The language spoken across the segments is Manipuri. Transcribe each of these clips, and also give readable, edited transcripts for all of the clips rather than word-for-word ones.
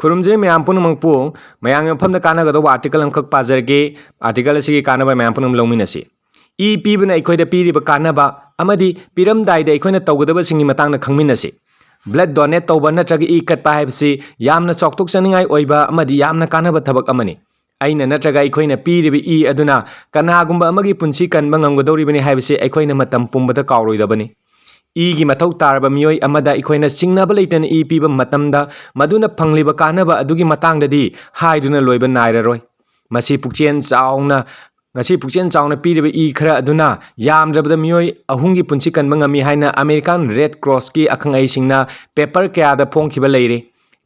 खुरुमजे ma'am पुनमंगपु मयांग मफमदा कानागदोबा article अमखक पाजरगे article असिगी कानाबा ma'am Poonam लौमिनसी ई पीबना अखोयदा पीरिबा कानाबा अमदी पिरमदाइदा अखोयना तौगदबसिंगी मतंगना खंगमिनसी ब्लड डोनेट तौबा नत्रगा ई कटपा हाइबसी यामना चौक्तोकचनिंगाई ओइबा अमदी यामना कानाबा थबक अमनी अइना नत्रगा अखोयना पीरिबा ई अदुना कनागुंबा अमगी पुंसी कनबा ngamgadoribani हाइबसी अखोयना मतम पुंबदा कावरोइदबनी ईगी मथौ तारबा मियोय अमदा अखोयना सिंगनाबा लेतना ई पीबा मतमदा मदुना फंगलिबा कानाबा अदुगी मतंगददी हाइदुना लोइबा नाइररोय मसी पुक्चेन चावना ngasi pukchen chawna piriba e khara aduna yamdrabda miyoi ahungi punsi kanba ngami haina American Red Cross ki akhang ai singna paper kya da phongkhiba leire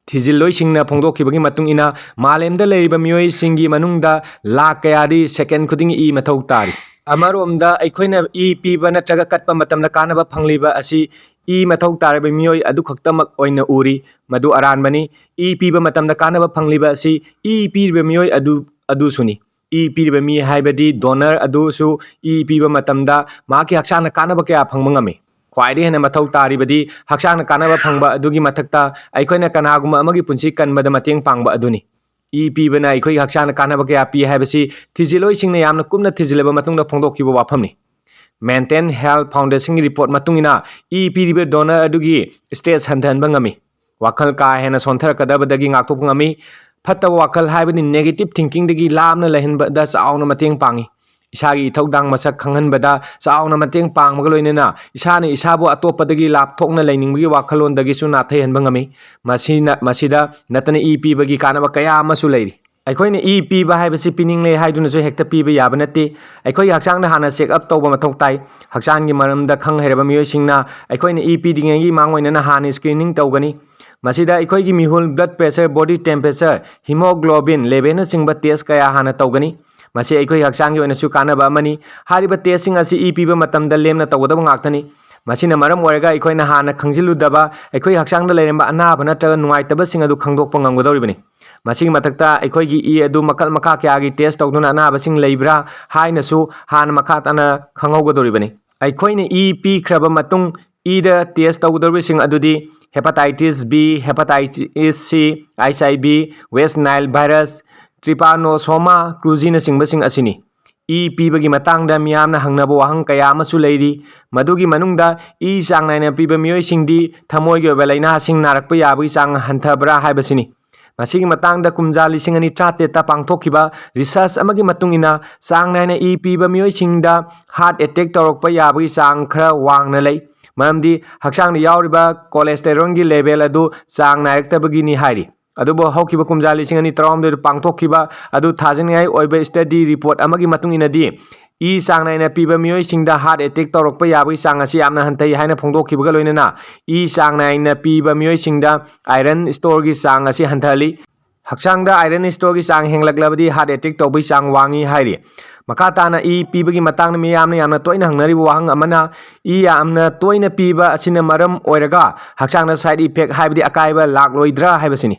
thijilloi singna phongdokhibagi matung ina malemda leiba miyoi singi manungda lakh kaya di second khuding e mathau tari amaromda aikoina e piba natraga katpa matamna kanaba phangliba asi e mathau taraba miyoi adu khaktamak oina uri madu aranbani e piba matamna kanaba phangliba asi e piba miyoi adu suni ई पीरिबा मी हाइबदी डोनर अदुसु ई पीबा मतमदा माकी हक्साना कानबा कया फंगमंगमे ख्वाइदे हेना मथौ तारिबदी हक्साना कानबा फंगबा अदुगी मथक्ता अइखोइना कनागुमा अमगी पुंसी कनबदा मतेंग पांगबा अदुनी ई पीबना अइखोइ हक्साना कानबा कया पी हाइबसी थिजिलोइ सिंगना यामना कुमना थिजिलेबा मतुंगदा फोंदोखिबा वाफमनी मेंटेन हेल्थ फाउंडेशन की रिपोर्ट मतुंगिना ई पीरिबा डोनर अदुगी स्टेज हंधनबा ngami वाखल का हेना सोंथरकदबदगी ngakthop ngami फत्तब वाखल हाइबनी नेगेटिव थिंकिंग दगी लामना लहनबदा चावना मतेंग पांगी इसागी इथौदांग मसक खंगनबदा चावना मतेंग पांगमगा लोइनेना इसाने इसाबु अतोपदगी लापथोकना लैनिंगबगी वाखलोंदगीसु नाथैहनबा ngami मसीदा नतने ई पीबगी कानबा कया अमसु लैरी अखोइने ई पीबा हाइबसी पिनिंगले हाइदुनसु हेक्ता पीबा याबा नते अखोइ हक्सांगदा हाना चेकअप तौबा मथौ ताइ हक्सांगी मरमदा खंग हेरबा मियोइसिंगना अखोइने ई पीदिंगेगी मांगोइनना हाना स्क्रीनिंग तौगनी मसीदा अखोइगी मिहुल blood pressure body temperature haemoglobin level चिंबा टेस्ट कया हाना तौगनी मसी अखोइ हक्सांगी ओइनसु कानबा अमनी हारिबा टेस्टिंग असी ई पीबा मतमदा लेमना तौगदबा ngaktani मसीना मरम ओरगा अखोइना हाना खंजिलुदबा अखोइ हक्सांगदा लेरंबा अनाबा नत्रगा नुवाइतबा सिंग अदु खंगदोकपा ngamgadoribani मसीगी मथक्ता अखोइगी ई अदु मकल मखा क्यागी टेस्ट तौदुना अनाबा सिंग लेइब्रा हाइनसु हाना मखा तना खंगौगदोरिबani अखोइने ई पीख्रबा मतुंग ईदा टेस्ट तौगदोरिबा सिंग अदुदी hepatitis B hepatitis C HIV West Nile virus trypanosoma क्रूजिना सिंबसिंग असिनी ई पीबगी मतंगदा मियामना हंगनबो वाहंग कया अमसु लैरी मदुगी मनुंगदा ई चांगनाइना पीबा मियोइसिंगदी थमोइगी ओइबा लैना सिंग नारकपा याबगी चांग हंथबरा हाइबसिनी मसीगी मतंगदा कुमजा लिसिंग अनि त्रातेता पांगथोखिबा रिसर्च अमगी मतुंगिना चांगनाइना ई पीबा मियोइसिंगदा हार्ट अटैक तौरकपा याबगी चांग खरा वांगना लै मरमदी हक्सांगदा यावरिबा कोलेस्टेरोल लेवल अदु चांग नायरक्तबगिनी हाइरी अदुबो हौखिबा कुमजा लिसिंग अनि तरावमदे पांगथोखिबा अदु थाजनियाई ओइबा स्टडी रिपोर्ट अमगी मतुंगिनादी ई चांग नाइना पीबा मियोइसिंगदा हार्ट अटैक तौरकपा याबगी चांग असी यामना हंथै हाइना फोंदोखिबगा लोइनना ई चांग नाइना पीबा मियोइसिंगदा आयरन स्टोरगी चांग असी हंथली हक्सांगदा आयरन स्टोरगी चांग हेंगलक्लबदी हार्ट अटैक तौबई चांग वांगी हाइरी मकाताना ई पीबगी मतंग मियामना यामना तोइना हंगनरिबो वाहंग अमना ई यामना तोइना पीबा असिना मरम ओइरगा हक्सांगदा साइड इफेक्ट हाइबदी अकाइबा लाक्लोइद्रा हाइबसिनी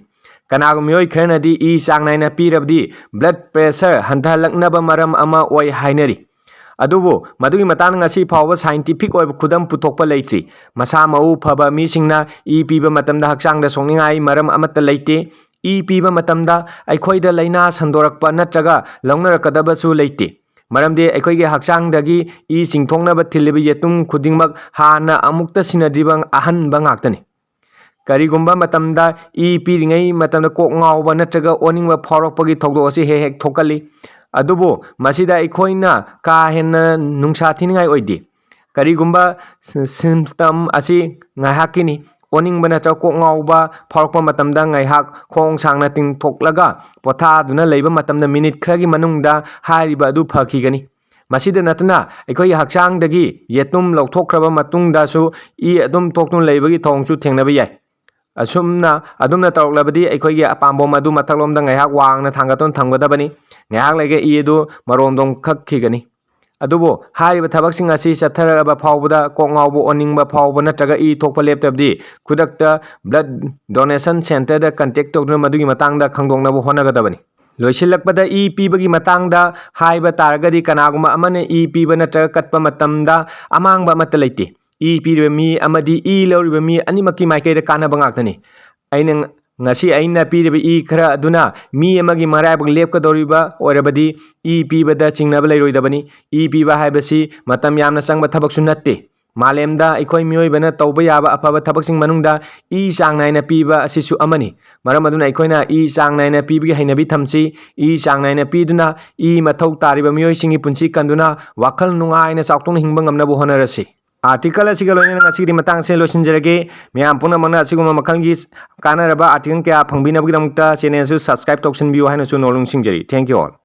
कनागु मियोइ खरनदी ई चांग नाइना पीरबदी ब्लड प्रेशर हंथलक्नबा मरम अमा ओइ हाइनरी अदुबो मदुगी मतान ngasi फावबा साइंटिफिक ओइबा खुदम पुथोकपा लेट्री मसा मऊ फबा मिसिंगना ई पीबा मतमदा हक्सांगदा सोंनिंगाई मरम अमत्ता लेटे ई पीबा मतमदा अखोइदा लैना संदोरकपा नत्रगा लौनरकदबसु लेटे मरमदे अखोइगे हक्सांगदगी ई चिंगथोंगनबा थिलिबा येतुम खुदिंगमक हाना अमुक्ता सिनद्रिबा अहनबा ngaktani करीगुंबा मतमदा ई पीरिंगै मतमदा कोक ngawba नत्रगा ओनिंगबा फावरकपगी थौदो असि हेक थोकली अदुबो मसीदा अखोइना का हेन्ना नुंसा थिनिंगाई ओइदि करीगुंबा सिम्पटम असि ngaihakini ओनिंगबा नत्र कोक ngawba फावरकपा मतमदा ngaihak खोंग सांगना तिंगथोकलगा पोथादुना लैबा मतमदा मिनिट खरगी मनुंगदा हारिबा अदु फखिगनी मसीदा नतना अखोइ हक्सांगदगी येतुम लौथोखरबा मतुंगदासु ई अदुम थोक्तुन लैबगी थोंगसु थेंगनबा याय अदुमना तौरक्लबदी अखोइगे अपाम्बोम अदु मथक्लोमदा ngaihak वांगना थांगतोन थंगदबनी ngaihak लैगे ई अदु मरोमदों खक्खिगनी अदुबो हारिबा थबकसिंग असि चथरबा फावबदा कोंगावबो ओनिंगबा फावबा नत्रगा ई थोकपा लेपतबदी खुदक्ता ब्लड डोनेशन सेंटर दा कांटेक्ट तौदुना मदुगी मतंगदा खंगदोंगनबो होनगदबनी लोइसिलक्पदा ई पीबगी मतंगदा हाइबा तारगदी कनागुमा अमने ई पीबा नत्रगा कटपा मतमदा अमांगबा अमत्ता लेते ई पीरिबा मी अमदी ई लौरिबा मी अनिमक्की माइकैदा कानबा ngaktani अइना ngasi aina piriba i khara aduna mi amagi marayabag lepkadoriba oirabadi i pibada chingnaba leiroidabani i piba haibasi matam yamna changba thabaksu natte malemda ikoi mioibana tauba yaba afaba thabaksing manungda i chang naina piba asisu amani maram aduna ikoina i chang naina pibigi hainabi thamsi i chang naina piduna i mathau tariba mioisingi punsi kanduna wakhal nungaina chautong hingba ngamnabu honarasi article asiga loina ngasigi matang se losinjarage myam puna mana asiguma makhalgi kanaraba article kya phangbinabugidamukta channel su subscribe toksinbiyo haina su nolung singjari thank you all